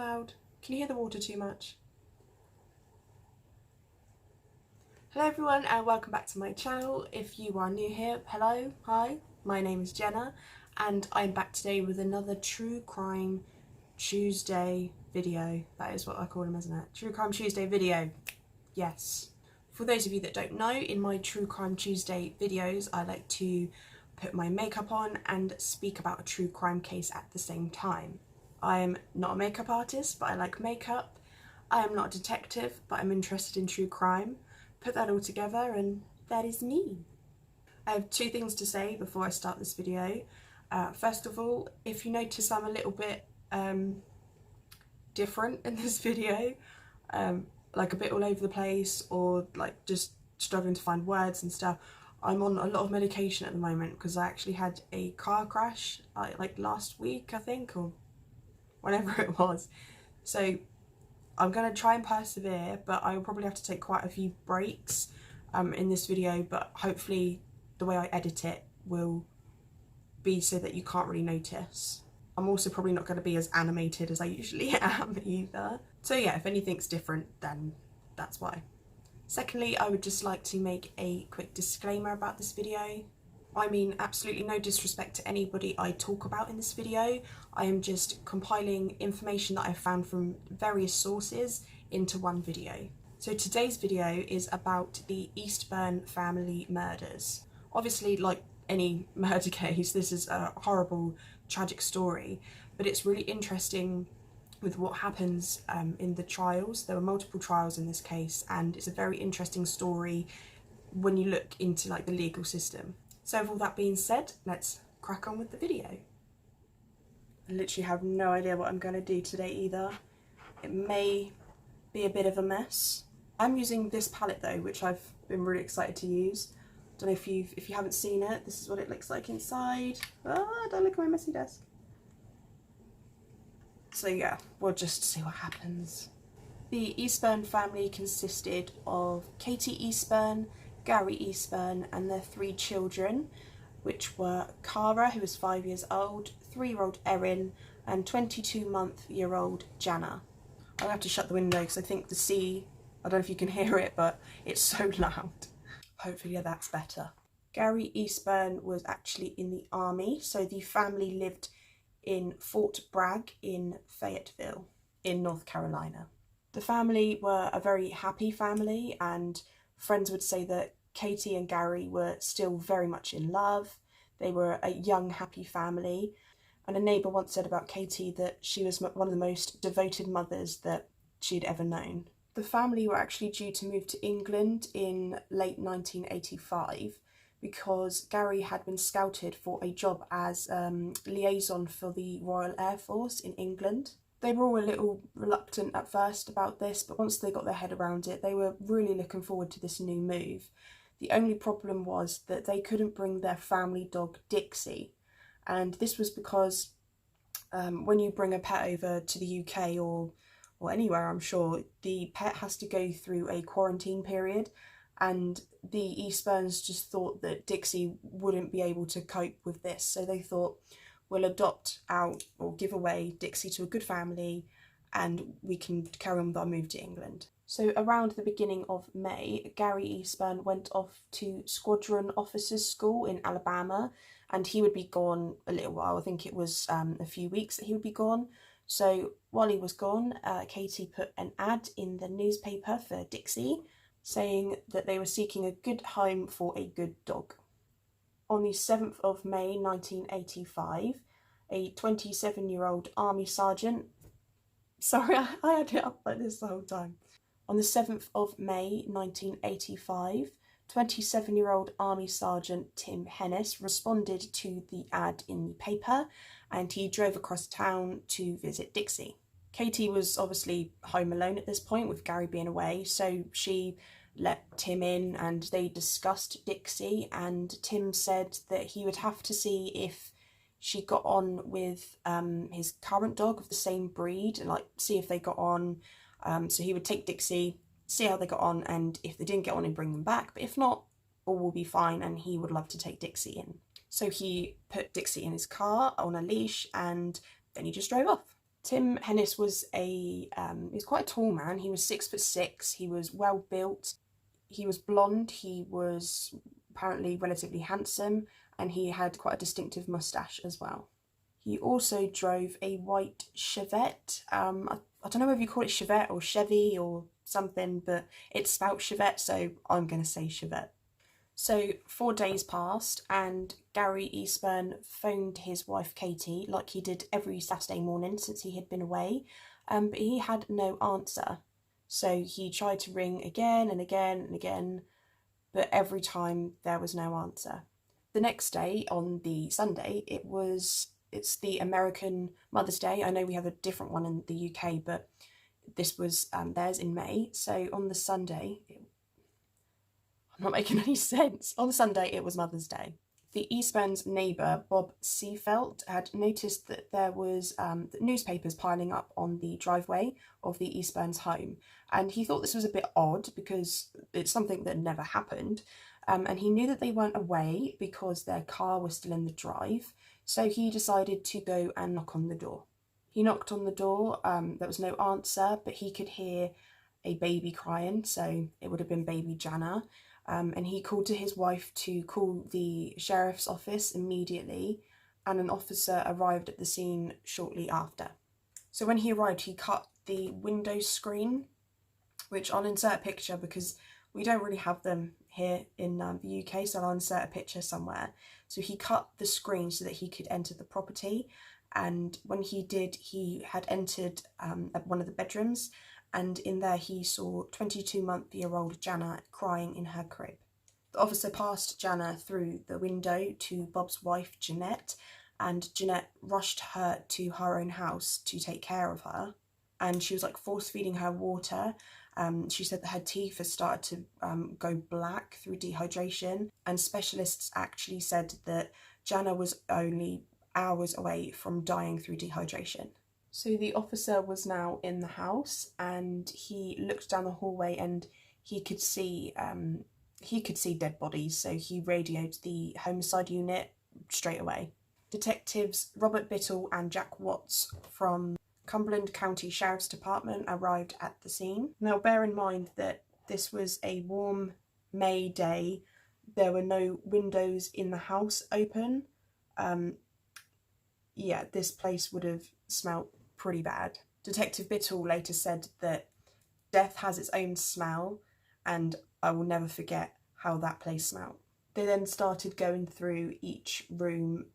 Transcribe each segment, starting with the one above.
loud. Can you hear the water too much? Hello everyone and welcome back to my channel. If you are new here, hello, hi, my name is Jenna and I'm back today with another True Crime Tuesday video. That is what I call them, isn't it? True Crime Tuesday video, yes. For those of you that don't know, in my True Crime Tuesday videos I like to put my makeup on and speak about a true crime case at the same time. I'm not a makeup artist, but I like makeup. I am not a detective, but I'm interested in true crime. Put that all together and that is me. I have two things to say before I start this video. First of all, if you notice I'm a little bit different in this video, like a bit all over the place or like just struggling to find words and stuff, I'm on a lot of medication at the moment because I actually had a car crash like last week, I think, or whenever it was. So I'm going to try and persevere, but I will probably have to take quite a few breaks in this video, but hopefully the way I edit it will be so that you can't really notice. I'm also probably not going to be as animated as I usually am either. So yeah, if anything's different, then that's why. Secondly, I would just like to make a quick disclaimer about this video. I mean absolutely no disrespect to anybody I talk about in this video. I am just compiling information that I've found from various sources into one video. So today's video is about the Eastburn family murders. Obviously, like any murder case, this is a horrible, tragic story, but it's really interesting with what happens in the trials. There were multiple trials in this case, and it's a very interesting story when you look into like the legal system. So with all that being said, let's crack on with the video. I literally have no idea what I'm going to do today either. It may be a bit of a mess. I'm using this palette though, which I've been really excited to use. Don't know if you haven't seen it, this is what it looks like inside. Ah, don't look at my messy desk. So yeah, we'll just see what happens. The Eastburn family consisted of Katie Eastburn, Gary Eastburn and their three children, which were Cara, who was 5 years old, 3-year-old Erin and 22-month-old Jenna. I'll have to shut the window because I think the sea, I don't know if you can hear it, but it's so loud. Hopefully that's better. Gary Eastburn was actually in the army, so the family lived in Fort Bragg in Fayetteville in North Carolina. The family were a very happy family, and friends would say that Katie and Gary were still very much in love. They were a young, happy family, and a neighbour once said about Katie that she was one of the most devoted mothers that she'd ever known. The family were actually due to move to England in late 1985 because Gary had been scouted for a job as liaison for the Royal Air Force in England. They were all a little reluctant at first about this, but once they got their head around it, they were really looking forward to this new move. The only problem was that they couldn't bring their family dog Dixie, and this was because when you bring a pet over to the UK or anywhere, I'm sure, the pet has to go through a quarantine period, and the Eastburns just thought that Dixie wouldn't be able to cope with this, so they thought, we'll adopt out or give away Dixie to a good family and we can carry on with our move to England. So around the beginning of May, Gary Eastburn went off to Squadron Officers School in Alabama, and he would be gone a little while. I think it was a few weeks that he would be gone. So while he was gone, Katie put an ad in the newspaper for Dixie, saying that they were seeking a good home for a good dog. On the 7th of May 1985, a 27-year-old army sergeant, sorry, I had it up like this the whole time. On the 7th of May 1985, 27-year-old army sergeant Tim Hennis responded to the ad in the paper, and he drove across town to visit Dixie. Katie was obviously home alone at this point with Gary being away, so she let Tim in and they discussed Dixie, and Tim said that he would have to see if she got on with his current dog of the same breed and like see if they got on. So he would take Dixie, see how they got on, and if they didn't get on, he'd bring them back, but if not, all will be fine and he would love to take Dixie in. So he put Dixie in his car on a leash and then he just drove off. Tim Hennis was he was quite a tall man. He was 6'6". He was well built. He was blonde. He was apparently relatively handsome, and he had quite a distinctive moustache as well. He also drove a white Chevette. I don't know whether you call it Chevette or Chevy or something, but it's spelt Chevette, so I'm going to say Chevette. So 4 days passed, and Gary Eastburn phoned his wife Katie like he did every Saturday morning since he had been away, but he had no answer. So he tried to ring again and again and again, but every time there was no answer. The next day, on the Sunday, it's the American Mother's Day. I know we have a different one in the UK, but this was theirs in May. So on the Sunday, I'm not making any sense. On the Sunday, it was Mother's Day. The Eastburn's neighbour, Bob Seafelt, had noticed that there was newspapers piling up on the driveway of the Eastburn's home, and he thought this was a bit odd because it's something that never happened, and he knew that they weren't away because their car was still in the drive, so he decided to go and knock on the door. He knocked on the door, there was no answer, but he could hear a baby crying, so it would have been baby Jenna. And he called to his wife to call the sheriff's office immediately, and an officer arrived at the scene shortly after. So when he arrived, he cut the window screen, which I'll insert a picture because we don't really have them here in the UK, so I'll insert a picture somewhere. So he cut the screen so that he could enter the property, and when he did, he had entered one of the bedrooms, and in there he saw 22-month-old Jenna crying in her crib. The officer passed Jenna through the window to Bob's wife, Jeanette, and Jeanette rushed her to her own house to take care of her, and she was like force-feeding her water. She said that her teeth had started to go black through dehydration, and specialists actually said that Jenna was only hours away from dying through dehydration. So the officer was now in the house, and he looked down the hallway and he could see dead bodies, so he radioed the homicide unit straight away. Detectives Robert Biddle and Jack Watts from Cumberland County Sheriff's Department arrived at the scene. Now bear in mind that this was a warm May day. There were no windows in the house open. Yeah, this place would have smelt pretty bad. Detective Biddle later said that death has its own smell, and I will never forget how that place smelled. They then started going through each room,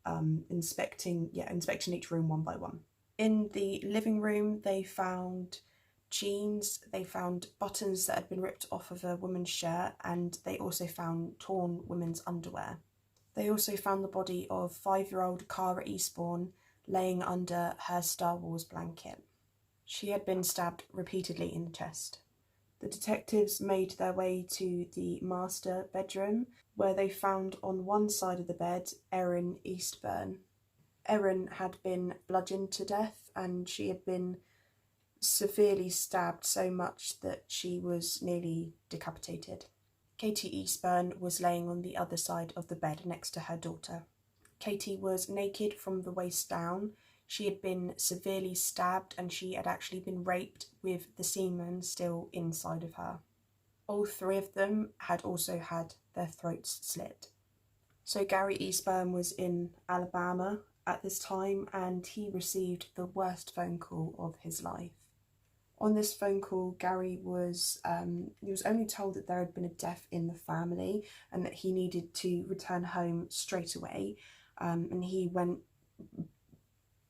inspecting each room one by one. In the living room, they found jeans, they found buttons that had been ripped off of a woman's shirt, and they also found torn women's underwear. They also found the body of 5-year-old Cara Eastburn laying under her Star Wars blanket. She had been stabbed repeatedly in the chest. The detectives made their way to the master bedroom, where they found on one side of the bed Erin Eastburn. Erin had been bludgeoned to death, and she had been severely stabbed so much that she was nearly decapitated. Katie Eastburn was laying on the other side of the bed next to her daughter. Katie was naked from the waist down. She had been severely stabbed, and she had actually been raped with the semen still inside of her. All 3 of them had also had their throats slit. So Gary Eastburn was in Alabama at this time, and he received the worst phone call of his life. On this phone call, Gary was only told that there had been a death in the family and that he needed to return home straight away. And he went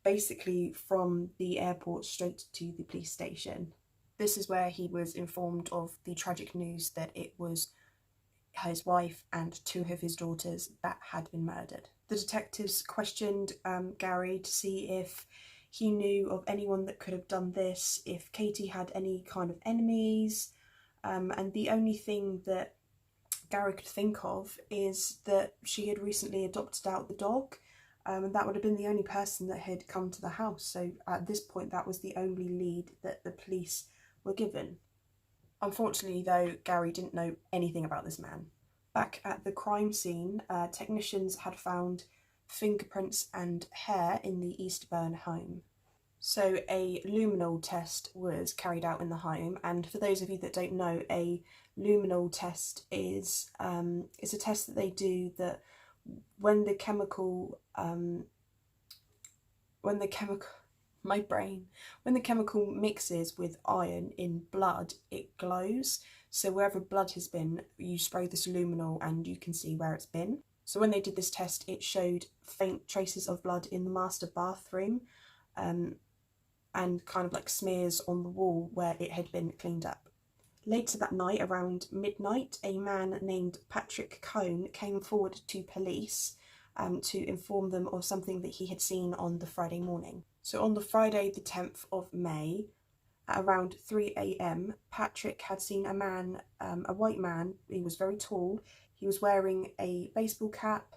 basically from the airport straight to the police station. This is where he was informed of the tragic news that it was his wife and 2 of his daughters that had been murdered. The detectives questioned Gary to see if he knew of anyone that could have done this, if Katie had any kind of enemies, and the only thing that Gary could think of is that she had recently adopted out the dog, and that would have been the only person that had come to the house. So at this point, that was the only lead that the police were given. Unfortunately, though, Gary didn't know anything about this man. Back at the crime scene, technicians had found fingerprints and hair in the Eastburn home. So a luminol test was carried out in the home, and for those of you that don't know, a luminol test is a test that they do that when the chemical when the chemical mixes with iron in blood, it glows. So wherever blood has been, you spray this luminol and you can see where it's been. So when they did this test, it showed faint traces of blood in the master bathroom, and kind of like smears on the wall where it had been cleaned up. Later that night, around midnight, a man named Patrick Cone came forward to police to inform them of something that he had seen on the Friday morning. So on the Friday the 10th of May, at around 3 a.m, Patrick had seen a man, a white man. He was very tall. He was wearing a baseball cap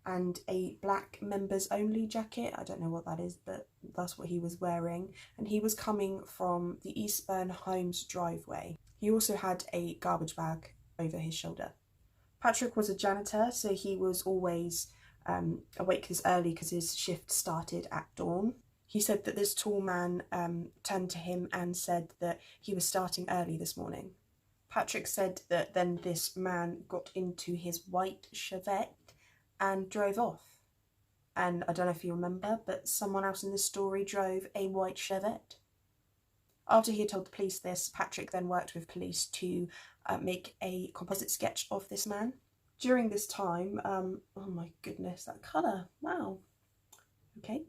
and a black members only jacket. I don't know what that is, but that's what he was wearing. And he was coming from the Eastburn home's driveway. He also had a garbage bag over his shoulder. Patrick was a janitor, so he was always awake this early because his shift started at dawn. He said that this tall man turned to him and said that he was starting early this morning. Patrick said that then this man got into his white Chevette and drove off. And I don't know if you remember, but someone else in the story drove a white Chevette. After he had told the police this, Patrick then worked with police to make a composite sketch of this man. During this time, oh my goodness, that colour, wow, okay.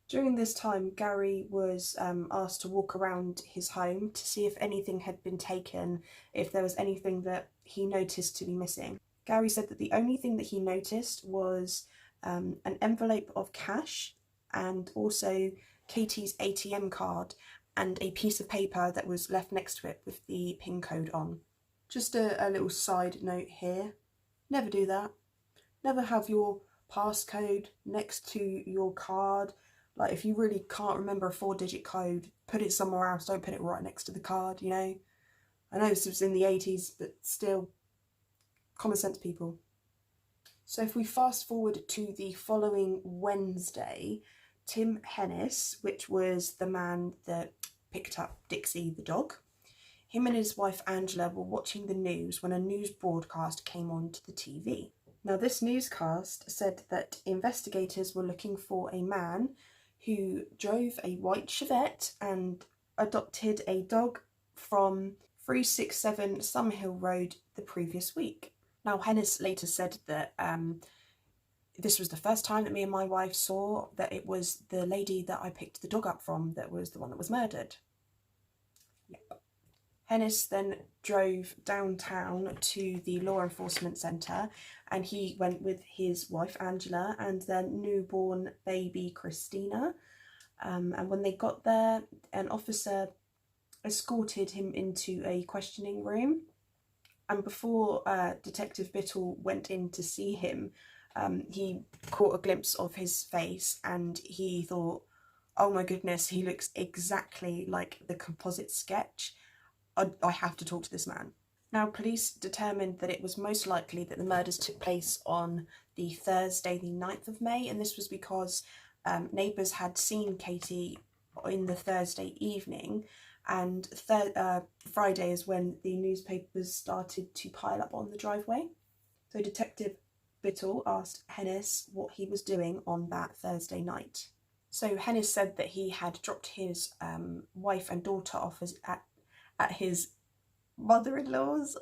During this time, Gary was asked to walk around his home to see if anything had been taken, if there was anything that he noticed to be missing. Gary said that the only thing that he noticed was an envelope of cash and also Katie's ATM card and a piece of paper that was left next to it with the PIN code on. Just a little side note here, never do that. Never have your passcode next to your card. Like, if you really can't remember a 4-digit code, put it somewhere else, don't put it right next to the card, you know? I know this was in the 80s, but still, common sense, people. So if we fast forward to the following Wednesday, Tim Hennis, which was the man that picked up Dixie the dog, him and his wife Angela were watching the news when a news broadcast came onto the TV. Now, this newscast said that investigators were looking for a man who drove a white Chevette and adopted a dog from 367 Sumhill Road the previous week. Now, Hennis later said that this was the first time that me and my wife saw that it was the lady that I picked the dog up from that was the one that was murdered. Yep. Hennis then drove downtown to the law enforcement centre and he went with his wife Angela and their newborn baby Christina. And when they got there, an officer escorted him into a questioning room. And before Detective Biddle went in to see him, he caught a glimpse of his face and he thought, oh my goodness, he looks exactly like the composite sketch. I have to talk to this man. Now, police determined that it was most likely that the murders took place on the Thursday, the 9th of May, and this was because neighbours had seen Katie in the Thursday evening, and Friday is when the newspapers started to pile up on the driveway. So Detective Biddle asked Hennis what he was doing on that Thursday night. So Hennis said that he had dropped his wife and daughter off at his mother-in-law's,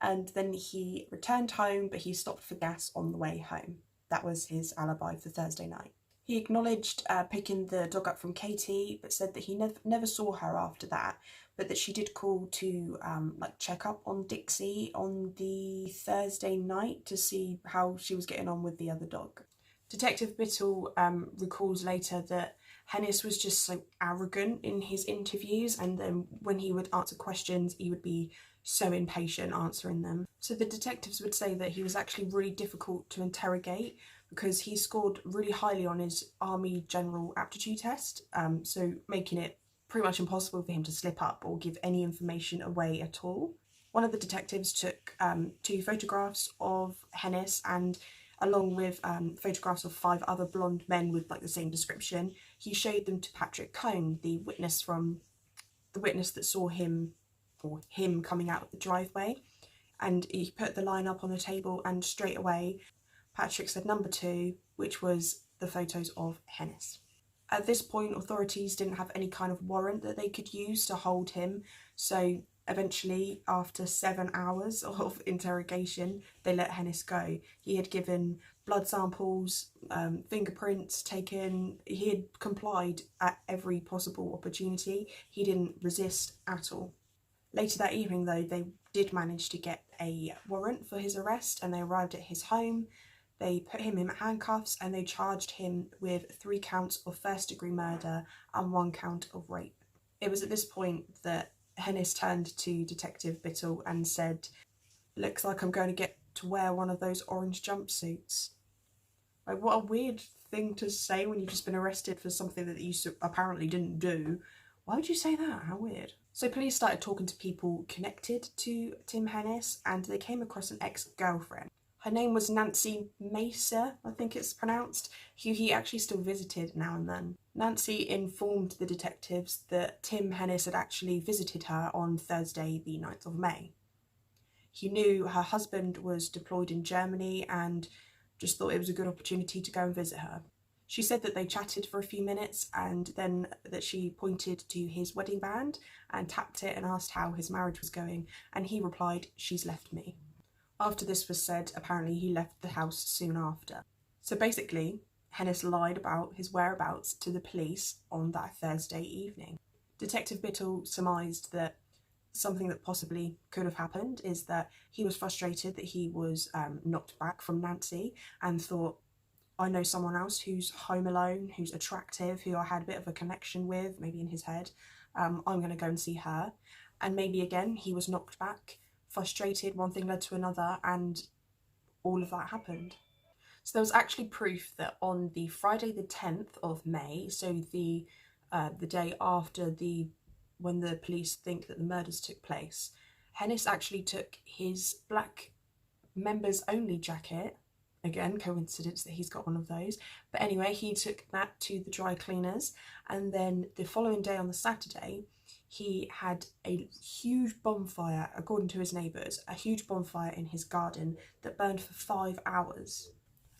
and then he returned home, but he stopped for gas on the way home. That was his alibi for Thursday night. He acknowledged picking the dog up from Katie, but said that he never saw her after that, but that she did call to check up on Dixie on the Thursday night to see how she was getting on with the other dog. Detective Biddle recalls later that Hennis was just so arrogant in his interviews, and then when he would answer questions, he would be so impatient answering them. So the detectives would say that he was actually really difficult to interrogate because he scored really highly on his Army General Aptitude Test, so making it pretty much impossible for him to slip up or give any information away at all. One of the detectives took 2 photographs of Hennis, and along with photographs of 5 other blonde men with like the same description. He showed them to Patrick Cohn, the witness that saw him coming out of the driveway, and he put the line up on the table, and straight away Patrick said number 2, which was the photos of Hennis. At this point, authorities didn't have any kind of warrant that they could use to hold him, so eventually, after 7 hours of interrogation, they let Hennis go. He had given blood samples, fingerprints taken. He had complied at every possible opportunity. He didn't resist at all. Later that evening, though, they did manage to get a warrant for his arrest, and they arrived at his home. They put him in handcuffs and they charged him with 3 counts of first-degree murder and 1 count of rape. It was at this point that Hennis turned to Detective Biddle and said, "Looks like I'm going to get to wear one of those orange jumpsuits." Like, what a weird thing to say when you've just been arrested for something that you apparently didn't do. Why would you say that? How weird. So police started talking to people connected to Tim Hennis, and they came across an ex-girlfriend. Her name was Nancy Mesa, I think it's pronounced, who he actually still visited now and then. Nancy informed the detectives that Tim Hennis had actually visited her on Thursday the 9th of May. He knew her husband was deployed in Germany and just thought it was a good opportunity to go and visit her. She said that they chatted for a few minutes, and then that she pointed to his wedding band and tapped it and asked how his marriage was going, and he replied, "She's left me." After this was said, apparently he left the house soon after. So basically, Hennis lied about his whereabouts to the police on that Thursday evening. Detective Biddle surmised that something that possibly could have happened is that he was frustrated that he was knocked back from Nancy and thought, I know someone else who's home alone, who's attractive, who I had a bit of a connection with, maybe in his head. I'm going to go and see her. And maybe again, he was knocked back, frustrated, one thing led to another, and all of that happened. So there was actually proof that on the Friday the 10th of May, so the day after when the police think that the murders took place, Hennis actually took his black members only jacket. Again, coincidence that he's got one of those. But anyway, he took that to the dry cleaners, and then the following day on the Saturday, he had a huge bonfire, according to his neighbours, a huge bonfire in his garden that burned for 5 hours.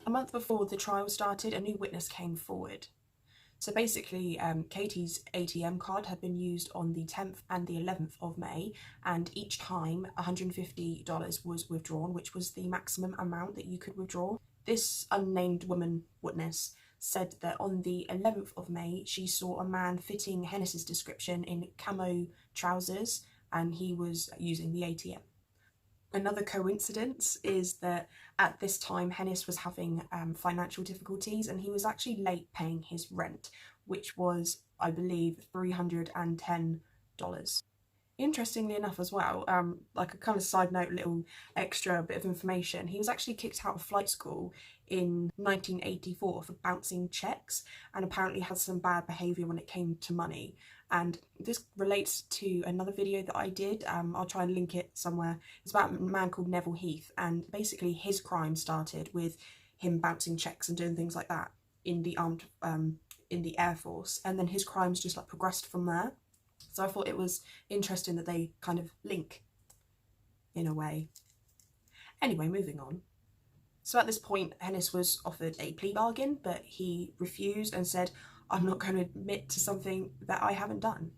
A month before the trial started, a new witness came forward. So basically, Katie's ATM card had been used on the 10th and the 11th of May, and each time $150 was withdrawn, which was the maximum amount that you could withdraw. This unnamed woman witness said that on the 11th of May, she saw a man fitting Hennis's description in camo trousers, and he was using the ATM. Another coincidence is that at this time Hennis was having financial difficulties, and he was actually late paying his rent, which was, I believe, $310. Interestingly enough as well, like a kind of side note, little extra bit of information, he was actually kicked out of flight school in 1984 for bouncing checks, and apparently had some bad behaviour when it came to money. And this relates to another video that I did. I'll try and link it somewhere. It's about a man called Neville Heath, and basically his crime started with him bouncing checks and doing things like that in the Air Force, and then his crimes just like progressed from there. So I thought it was interesting that they kind of link in a way. Anyway, moving on. So at this point, Hennis was offered a plea bargain, but he refused and said, I'm not going to admit to something that I haven't done.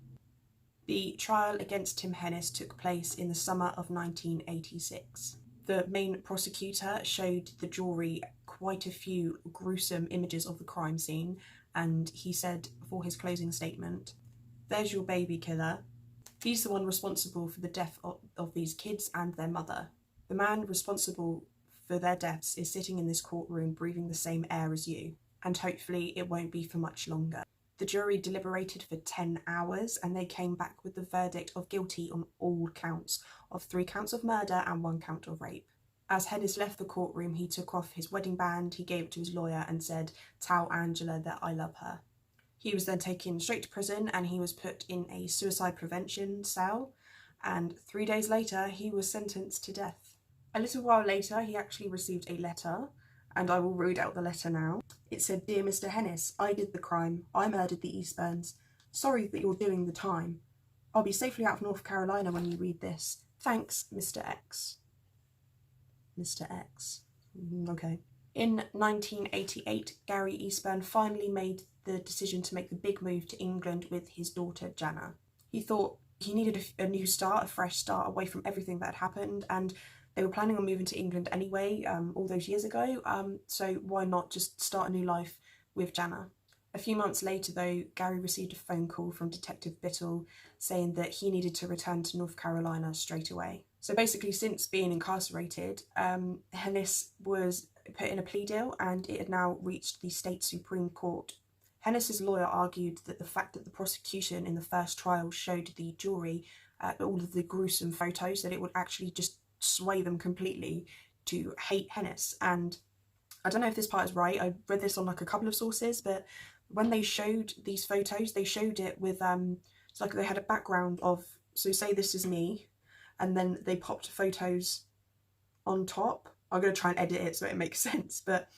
The trial against Tim Hennis took place in the summer of 1986. The main prosecutor showed the jury quite a few gruesome images of the crime scene, and he said for his closing statement, "There's your baby killer. He's the one responsible for the death of these kids and their mother. The man responsible for their deaths is sitting in this courtroom breathing the same air as you, and hopefully it won't be for much longer." The jury deliberated for 10 hours and they came back with the verdict of guilty on all counts, of 3 counts of murder and 1 count of rape. As Hennis left the courtroom, he took off his wedding band, he gave it to his lawyer and said, "Tell Angela that I love her." He was then taken straight to prison and he was put in a suicide prevention cell, and 3 days later he was sentenced to death. A little while later he actually received a letter and I will read out the letter now. It said, "Dear Mr. Hennis, I did the crime. I murdered the Eastburns. Sorry that you're doing the time. I'll be safely out of North Carolina when you read this. Thanks, Mr. X." Mr. X. Okay. In 1988, Gary Eastburn finally made the decision to make the big move to England with his daughter, Jenna. He thought he needed a new start, a fresh start away from everything that had happened, and they were planning on moving to England anyway, all those years ago, so why not just start a new life with Jenna? A few months later, though, Gary received a phone call from Detective Biddle saying that he needed to return to North Carolina straight away. So basically, since being incarcerated, Hennis was put in a plea deal, and it had now reached the state Supreme Court. Hennis's lawyer argued that the fact that the prosecution in the first trial showed the jury all of the gruesome photos, that it would actually just sway them completely to hate Hennis. And I don't know if this part is right, I read this on like a couple of sources, but when they showed these photos, they showed it with it's like they had a background of, so say this is me, and then they popped photos on top. I'm going to try and edit it so it makes sense, but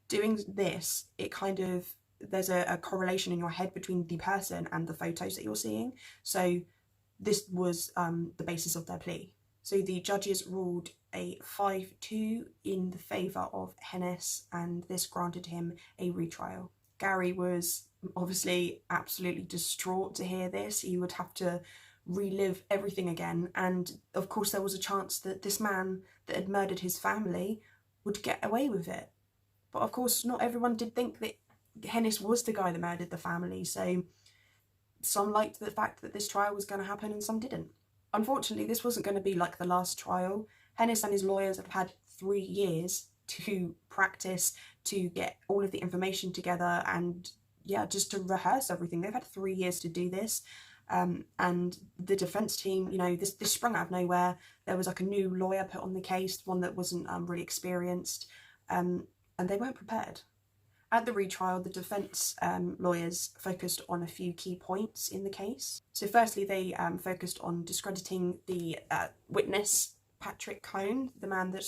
doing this, it kind of, there's a correlation in your head between the person and the photos that you're seeing. So this was the basis of their plea. So the judges ruled a 5-2 in the favour of Hennis, and this granted him a retrial. Gary was obviously absolutely distraught to hear this. He would have to relive everything again, and of course there was a chance that this man that had murdered his family would get away with it. But of course not everyone did think that Hennis was the guy that murdered the family, so some liked the fact that this trial was going to happen and some didn't. Unfortunately, this wasn't going to be like the last trial. Hennis and his lawyers have had 3 years to practice, to get all of the information together, and yeah, just to rehearse everything. They've had 3 years to do this. And the defence team, you know, this sprung out of nowhere. There was like a new lawyer put on the case, one that wasn't really experienced, and they weren't prepared. At the retrial, the defence lawyers focused on a few key points in the case. So firstly, they focused on discrediting the witness, Patrick Cone, the man that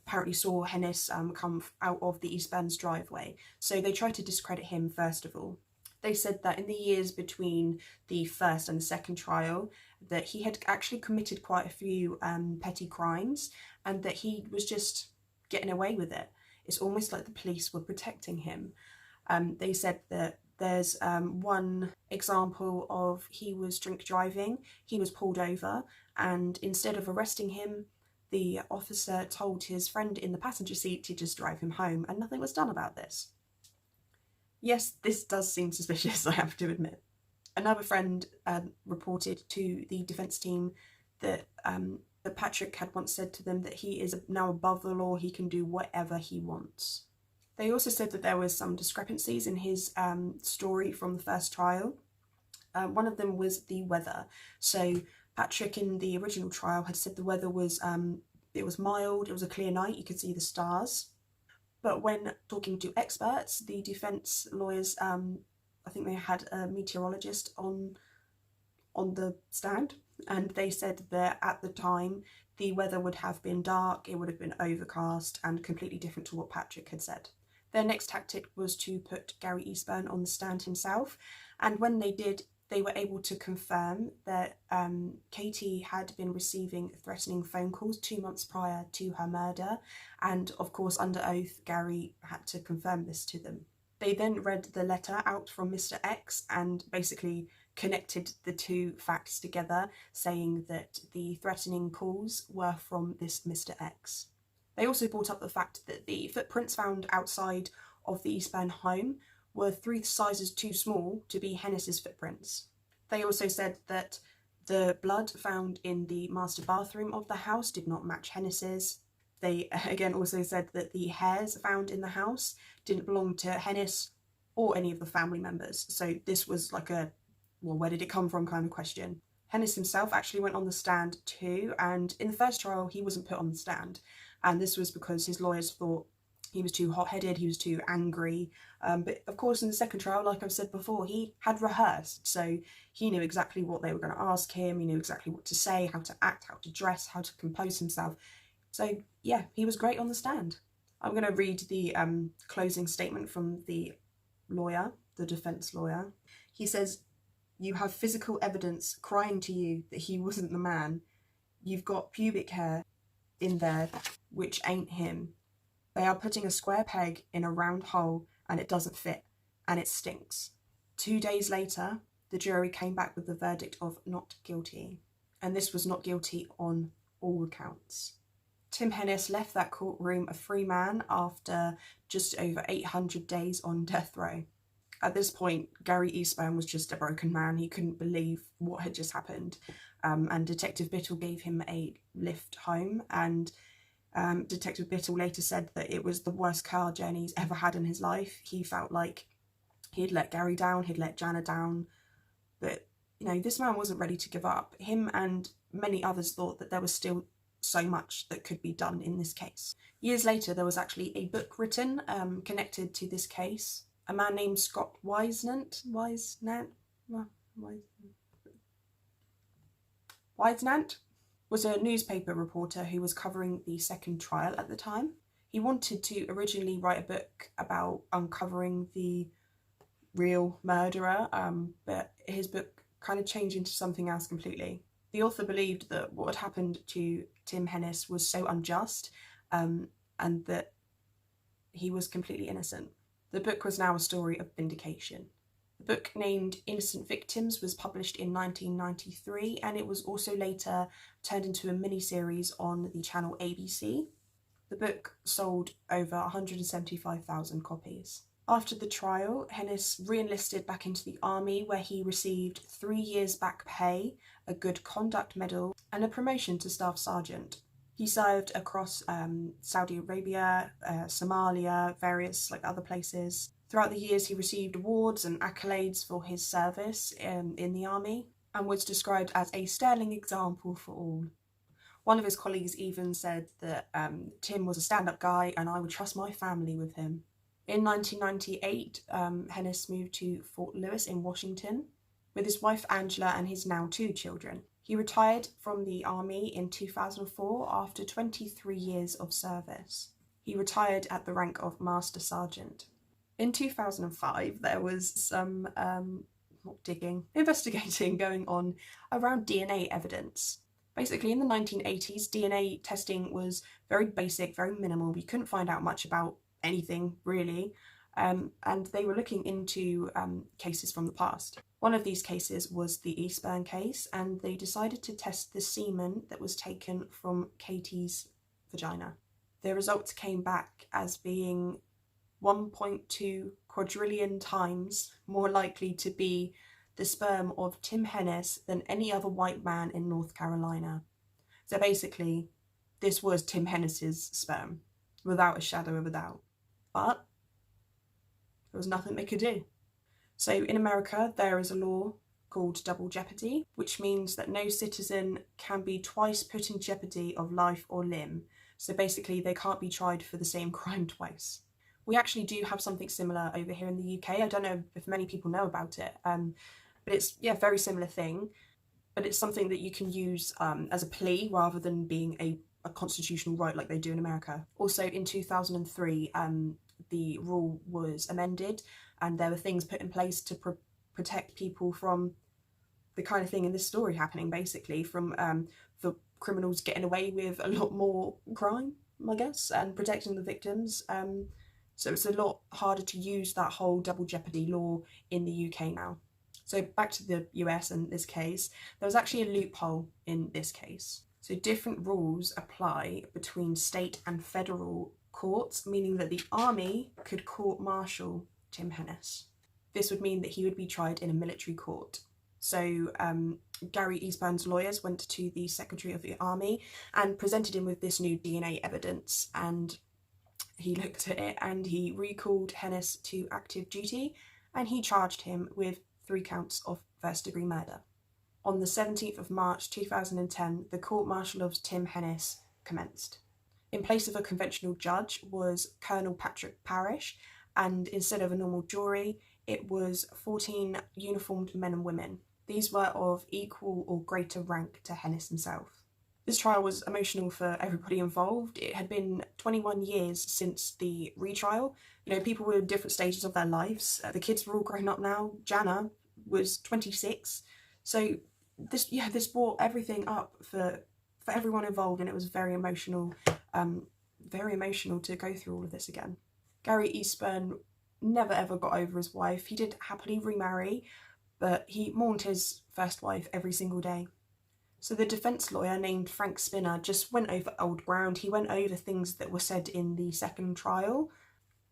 apparently saw Hennis come out of the Eastburn's driveway. So they tried to discredit him first of all. They said that in the years between the first and the second trial, that he had actually committed quite a few petty crimes, and that he was just getting away with it. It's almost like the police were protecting him. They said that there's one example of he was drink driving, he was pulled over, and instead of arresting him, the officer told his friend in the passenger seat to just drive him home, and nothing was done about this. Yes, this does seem suspicious, I have to admit. Another friend reported to the defence team that Patrick had once said to them that he is now above the law, he can do whatever he wants. They also said that there was some discrepancies in his story from the first trial. One of them was the weather. So Patrick in the original trial had said the weather was, it was mild, it was a clear night, you could see the stars. But when talking to experts, the defence lawyers, I think they had a meteorologist on the stand, and they said that at the time the weather would have been dark, it would have been overcast, and completely different to what Patrick had said. Their next tactic was to put Gary Eastburn on the stand himself, and when they did, they were able to confirm that Katie had been receiving threatening phone calls 2 months prior to her murder, and of course under oath Gary had to confirm this to them. They then read the letter out from Mr. X and basically connected the two facts together, saying that the threatening calls were from this Mr. X. They also brought up the fact that the footprints found outside of the Eastburn home were 3 sizes too small to be Hennis's footprints. They also said that the blood found in the master bathroom of the house did not match Hennis's. They again also said that the hairs found in the house didn't belong to Hennis or any of the family members. So this was like a, well, where did it come from kind of question. Hennis himself actually went on the stand too, and in the first trial he wasn't put on the stand, and this was because his lawyers thought he was too hot-headed, he was too angry, but of course in the second trial, like I've said before, he had rehearsed, so he knew exactly what they were going to ask him, he knew exactly what to say, how to act, how to dress, how to compose himself. So yeah, he was great on the stand. I'm going to read the closing statement from the lawyer, the defence lawyer. He says, "You have physical evidence crying to you that he wasn't the man. You've got pubic hair in there, which ain't him. They are putting a square peg in a round hole and it doesn't fit, and it stinks." 2 days later, the jury came back with the verdict of not guilty, and this was not guilty on all accounts. Tim Hennis left that courtroom a free man after just over 800 days on death row. At this point, Gary Eastburn was just a broken man. He couldn't believe what had just happened, and Detective Biddle gave him a lift home, and Detective Biddle later said that it was the worst car journey he's ever had in his life. He felt like he'd let Gary down, he'd let Jenna down, but you know, this man wasn't ready to give up. Him and many others thought that there was still so much that could be done in this case. Years later, there was actually a book written connected to this case. A man named Scott Wisenant was a newspaper reporter who was covering the second trial at the time. He wanted to originally write a book about uncovering the real murderer, but his book kind of changed into something else completely. The author believed that what had happened to Tim Hennis was so unjust, and that he was completely innocent. The book was now a story of vindication. The book, named Innocent Victims, was published in 1993, and it was also later turned into a miniseries on the channel ABC. The book sold over 175,000 copies. After the trial, Hennis re-enlisted back into the army, where he received 3 years back pay, a Good Conduct Medal, and a promotion to Staff Sergeant. He served across Saudi Arabia, Somalia, various other places. Throughout the years, he received awards and accolades for his service in the army, and was described as a sterling example for all. One of his colleagues even said that Tim was a stand-up guy and I would trust my family with him. In 1998, Hennis moved to Fort Lewis in Washington with his wife Angela and his now 2 children. He retired from the army in 2004 after 23 years of service. He retired at the rank of Master Sergeant. In 2005, there was some investigating going on around DNA evidence. Basically, in the 1980s, DNA testing was very basic, very minimal. We couldn't find out much about anything, really, and they were looking into cases from the past. One of these cases was the Eastburn case, and they decided to test the semen that was taken from Katie's vagina. The results came back as being 1.2 quadrillion times more likely to be the sperm of Tim Hennis than any other white man in North Carolina. So basically, this was Tim Hennis's sperm, without a shadow of a doubt. But there was nothing they could do. So in America, there is a law called double jeopardy, which means that no citizen can be twice put in jeopardy of life or limb. So basically, they can't be tried for the same crime twice. We actually do have something similar over here in the UK. I don't know if many people know about it, but it's a very similar thing. But it's something that you can use as a plea rather than being a constitutional right like they do in America. Also, in 2003, the rule was amended, and there were things put in place to protect people from the kind of thing in this story happening, basically, from the criminals getting away with a lot more crime, I guess, and protecting the victims. So it's a lot harder to use that whole double jeopardy law in the UK now. So back to the US and this case, there was actually a loophole in this case. So different rules apply between state and federal courts, meaning that the army could court-martial Tim Hennis. This would mean that he would be tried in a military court. So Gary Eastburn's lawyers went to the Secretary of the Army and presented him with this new DNA evidence, and he looked at it and he recalled Hennis to active duty, and he charged him with 3 counts of first-degree murder. On the 17th of March 2010, the court-martial of Tim Hennis commenced. In place of a conventional judge was Colonel Patrick Parrish, and instead of a normal jury, it was 14 uniformed men and women. These were of equal or greater rank to Hennis himself. This trial was emotional for everybody involved. It had been 21 years since the retrial. You know, people were in different stages of their lives. The kids were all grown up now. Jenna was 26. So this brought everything up for everyone involved, and it was very emotional to go through all of this again. Gary Eastburn never ever got over his wife. He did happily remarry, but he mourned his first wife every single day. So the defence lawyer named Frank Spinner just went over old ground. He went over things that were said in the second trial,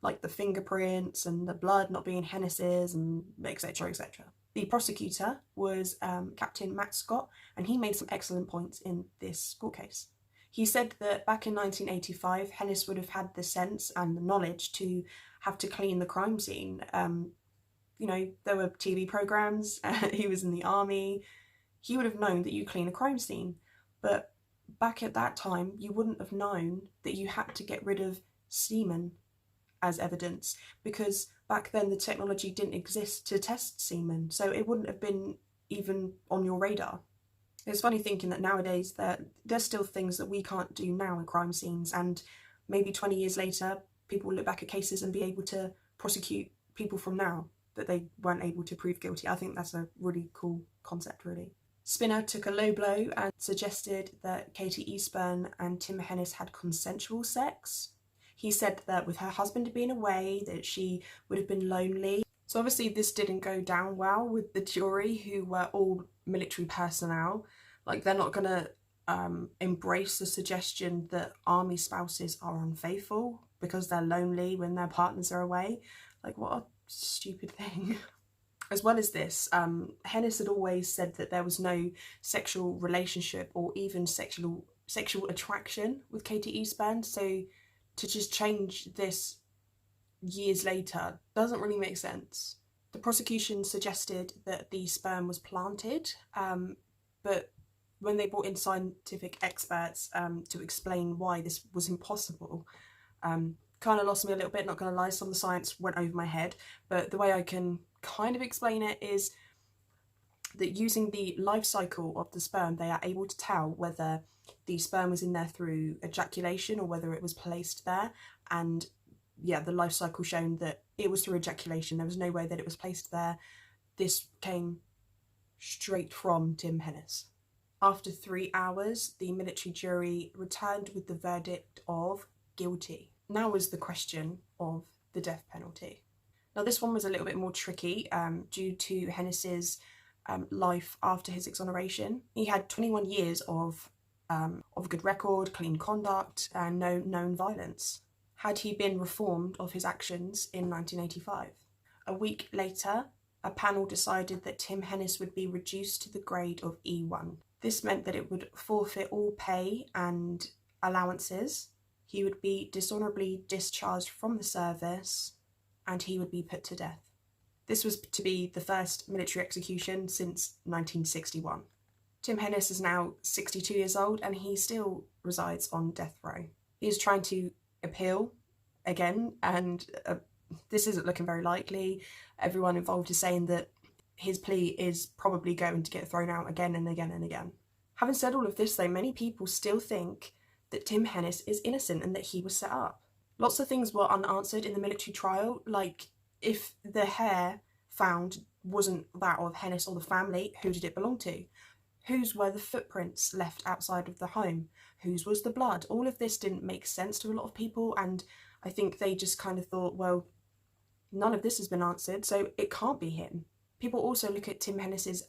like the fingerprints and the blood not being Hennis's, and etc, etc. The prosecutor was Captain Matt Scott, and he made some excellent points in this court case. He said that back in 1985, Hennis would have had the sense and the knowledge to have to clean the crime scene. You know, there were TV programmes, he was in the army. He would have known that you clean a crime scene, but back at that time, you wouldn't have known that you had to get rid of semen as evidence, because back then the technology didn't exist to test semen, so it wouldn't have been even on your radar. It's funny thinking that nowadays there's still things that we can't do now in crime scenes, and maybe 20 years later, people will look back at cases and be able to prosecute people from now that they weren't able to prove guilty. I think that's a really cool concept, really. Spinner took a low blow and suggested that Katie Eastburn and Tim Hennis had consensual sex. He said that with her husband being away, that she would have been lonely. So obviously this didn't go down well with the jury, who were all military personnel. Like, they're not gonna embrace the suggestion that army spouses are unfaithful because they're lonely when their partners are away. Like, what a stupid thing. As well as this, Hennis had always said that there was no sexual relationship or even sexual attraction with Katie Eastburn, so to just change this years later doesn't really make sense. The prosecution suggested that the sperm was planted, but when they brought in scientific experts to explain why this was impossible, kind of lost me a little bit, not gonna lie. Some of the science went over my head, but the way I can kind of explain it is that using the life cycle of the sperm, they are able to tell whether the sperm was in there through ejaculation or whether it was placed there. And yeah, the life cycle shown that it was through ejaculation. There was no way that it was placed there. This came straight from Tim Hennis. After 3 hours, the military jury returned with the verdict of guilty. Now was the question of the death penalty. Now this one was a little bit more tricky due to Hennis's life after his exoneration. He had 21 years of good record, clean conduct, and no known violence. Had he been reformed of his actions in 1985? A week later, a panel decided that Tim Hennis would be reduced to the grade of E1. This meant that it would forfeit all pay and allowances. He would be dishonourably discharged from the service, and he would be put to death. This was to be the first military execution since 1961. Tim Hennis is now 62 years old, and he still resides on death row. He is trying to appeal again, and this isn't looking very likely. Everyone involved is saying that his plea is probably going to get thrown out again and again and again. Having said all of this though, many people still think that Tim Hennis is innocent and that he was set up. Lots of things were unanswered in the military trial, like if the hair found wasn't that of Hennis or the family, who did it belong to? Whose were the footprints left outside of the home? Whose was the blood? All of this didn't make sense to a lot of people, and I think they just kind of thought, well, none of this has been answered, so it can't be him. People also look at Tim Hennis's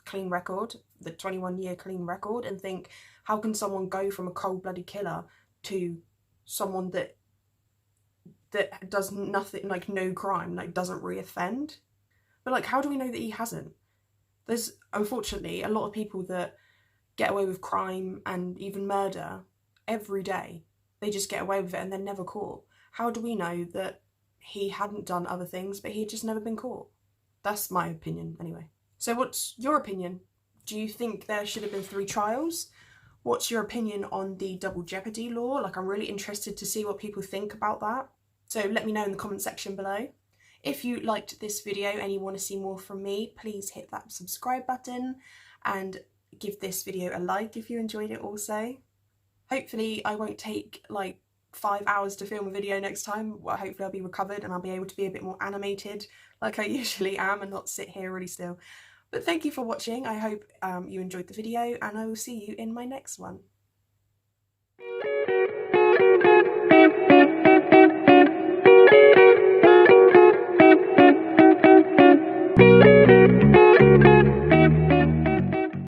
clean record, the 21-year clean record, and think, how can someone go from a cold-blooded killer to someone that does nothing, like no crime, like doesn't reoffend? But like, how do we know that he hasn't? There's unfortunately a lot of people that get away with crime and even murder every day. They just get away with it and they're never caught. How do we know that he hadn't done other things but he had just never been caught? That's my opinion anyway. So what's your opinion? Do you think there should have been 3 trials? What's your opinion on the double jeopardy law? Like, I'm really interested to see what people think about that. So let me know in the comment section below. If you liked this video and you want to see more from me, please hit that subscribe button, and give this video a like if you enjoyed it also. Hopefully I won't take like 5 hours to film a video next time. Well, hopefully I'll be recovered and I'll be able to be a bit more animated like I usually am and not sit here really still. But thank you for watching. I hope you enjoyed the video, and I will see you in my next one.